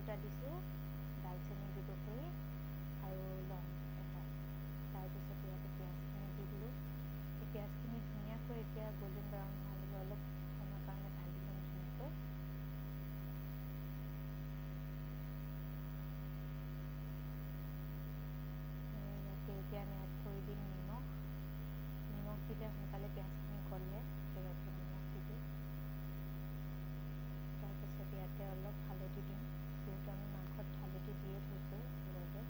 দুটা দিছোঁ, দালচেনি 2 টুকুৰি আৰু লং এটা। তাৰপিছত ইয়াতে পিঁয়াজখিনি দি দিলোঁ। এই পিঁয়াজখিনি ধুনীয়াকৈ এতিয়া গল্ডেন ব্ৰাউন হোৱালৈকে অলপ সময়ৰ কাৰণে ভাজি ল'ম ধুনীয়াকৈ। ইয়াতে এতিয়া আমি এড কৰি দিম নিমখ। নিমখ দিলে সোনকালে পিঁয়াজখিনি গলে, সেইবাবে নিমখ দি দিওঁ। তাৰপিছত ইয়াতে অলপ হালধি দিম, যিহেতু আমি মাংসত হালধি দিয়ে থৈছোঁ সেইবাবে।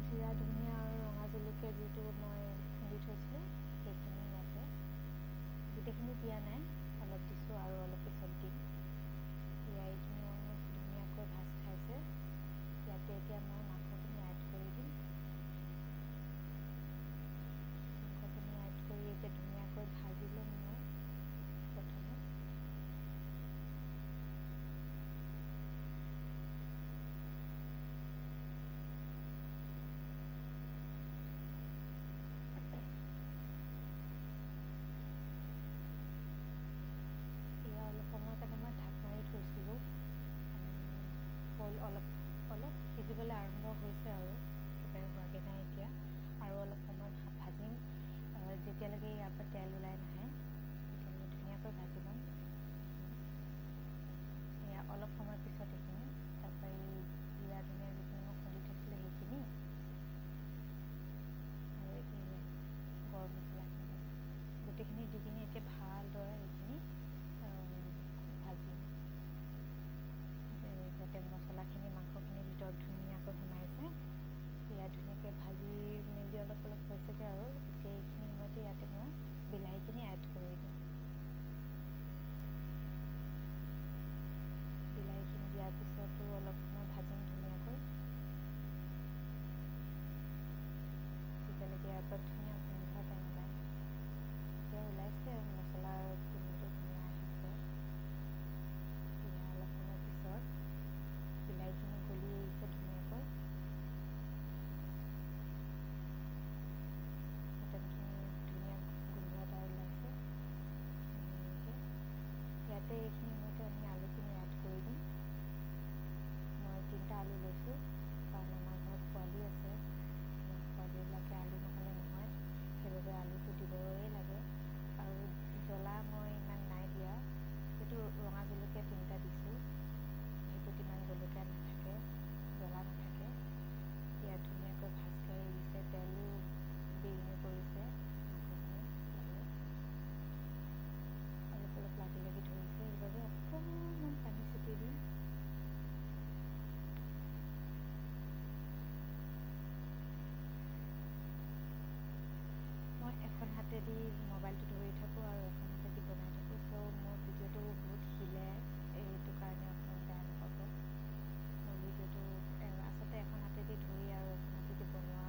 জিৰা, ধনিয়া আৰু ৰঙা জলকীয়া যিটো মই খুন্দি থৈছিলোঁ সেইখিনি ইয়াতে, গোটেইখিনি দিয়া নাই, অলপ দিছোঁ আৰু অলপ পিছত দিম। এইখিনি ধুনীয়াকৈ ভাজ খাইছে। ইয়াতে এতিয়া মই মাংসখিনি এড কৰি দিম। মাংসখিনি এড কৰি এতিয়া ধুনীয়াকৈ ভাজি ল'ম মই প্ৰথমে। এয়া অলপ সময়ৰ কাৰণে মই ঢাক মাৰি থৈছিলোঁ। অলপ সিজিবলৈ আৰম্ভ হৈছে আৰু একেবাৰে হোৱাগৈ নাই এতিয়া। আৰু অলপ সময় ভাজিম, যেতিয়ালৈকে ইয়াৰ পৰা তেল ওলাই নাহে তেতিয়ালৈকে ধুনীয়াকৈ ভাজি ল'ম। এয়া অলপ সময় পিছত এইখিনি, তাৰপৰা এই জিৰা ধনিয়া যিখিনি মই খুন্দি থৈছিলোঁ সেইখিনি আৰু এই গৰম মছলাখিনি গোটেইখিনি দি কিনি এতিয়া ভালদৰে এইখিনি খুব ভাজিম, যাতে মছলাখিনি মাংসখিনিৰ ভিতৰত ধুনীয়াকৈ সোমাইছে। ইয়াত ধুনীয়াকৈ ভাজি মেলি অলপ হৈছেগৈ আৰু এতিয়া এইখিনি সময়তে ইয়াতে মই বিলাহীখিনি এড কৰি দিম। বিলাহীখিনি দিয়াৰ পিছতো অলপ সময় ভাজিম ধুনীয়াকৈ, যেতিয়ালৈকে ইয়াৰ পৰা ধুনীয়া গোন্ধ এটা নোলায়। এতিয়া ওলাইছে, মছলাৰ গোন্ধটো ধুনীয়া আহিছে। এতিয়া অলপ সময় পিছত বিলাহীখিনি গলি আহিছে ধুনীয়াকৈ। ধুনীয়া গোন্ধ এটা ওলাইছে। ইয়াতে এইখিনি সময়তে আমি আলুখিনি এড কৰি দিম। মই 3টা আলু লৈছোঁ, কাৰণ আমাৰ ঘৰত পোৱালি আছে। পোৱালিবিলাকে আলু নহ'লে নহয়, সেইবাবে আলুটো দিবই লাগে। আৰু জ্বলা মই ইমান নাই দিয়া, সেইটো ৰঙা জলকীয়া 3টা দিছোঁ, সেইটোত ইমান জলকীয়া নাথাকে, জ্বলা নাথাকে। ইয়াত ধুনীয়াকৈ ভাজ খাই আহিছে, তেলো বিৰিঙি পৰিছে মাংসখিনি লাগে। অলপ লাগি ধৰিছে, সেইবাবে অকণমান পানী ছটিয়াই দিম। মই এখন হাতেদি মোবাইলটো ধৰি থাকোঁ আৰু এখন হাতেদি বনাই থাকোঁ, মোৰ ভিডিঅ'টো বহুত হিলে, এইটো কাৰণে অকণমান বেয়া নাপাব। মোৰ ভিডিঅ'টো আচলতে এখন হাতেদি ধৰি আৰু এখন হাতেদি বনোৱা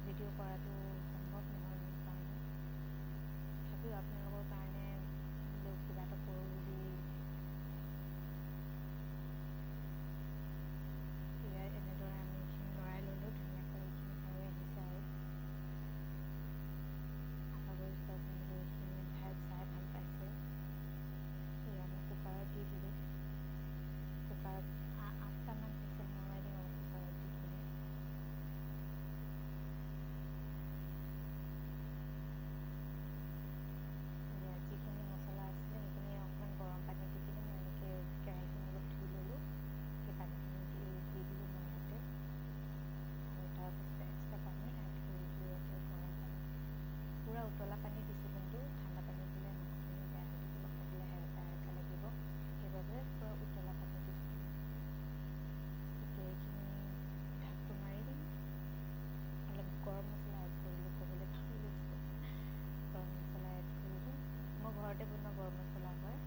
ভিডিঅ' কৰাটো সম্ভৱ নহয় মোৰ কাৰণে। তথাপিও আপোনালোকৰ কাৰণে কিবা এটা কৰোঁ বুলি এনেদৰে আমি এইখিনি লৰাই ল'লোঁ ধুনীয়াকৈ। এইখিনি হৈ আহিছে আৰু আশা কৰিছোঁ আপোনালোকে এইখিনি চাই ভাল পাইছে। এয়া মই কুকাৰত দি দিলোঁ, কুকাৰত 8টামান হুইচেল মৰাই দিম আৰু কুকাৰত দি কিনে। যিখিনি মছলা আছিলে সেইখিনি অকণমান গৰম পানী দি কিনে মই এনেকৈ কেৰাহীখিনি অলপ ধুই ল'লোঁ, সেই পানীখিনি দি দিলোঁ মই ইয়াতে। আৰু তাৰপিছত এক্সট্ৰা পানী এড কৰি দিলোঁ ইয়াতে, গৰম পানী, পূৰা উতলা পানী দিছোঁ, কিন্তু ঠাণ্ডা পানী দিলে মাংসখিনি বেয়া হৈ থাকিব, খাবলৈ হেৰকা লাগিব, সেইবাবে পূৰা উতলা পানী দিছোঁ। এতিয়া এইখিনি ঢাকটো মাৰি দিম। অলপ গৰম মছলা এড কৰিলোঁ, ক'বলৈ পাহৰি গৈছোঁ, গৰম মছলা এড কৰিলোঁ। মই ঘৰতে বনোৱা গৰম মছলা হয়।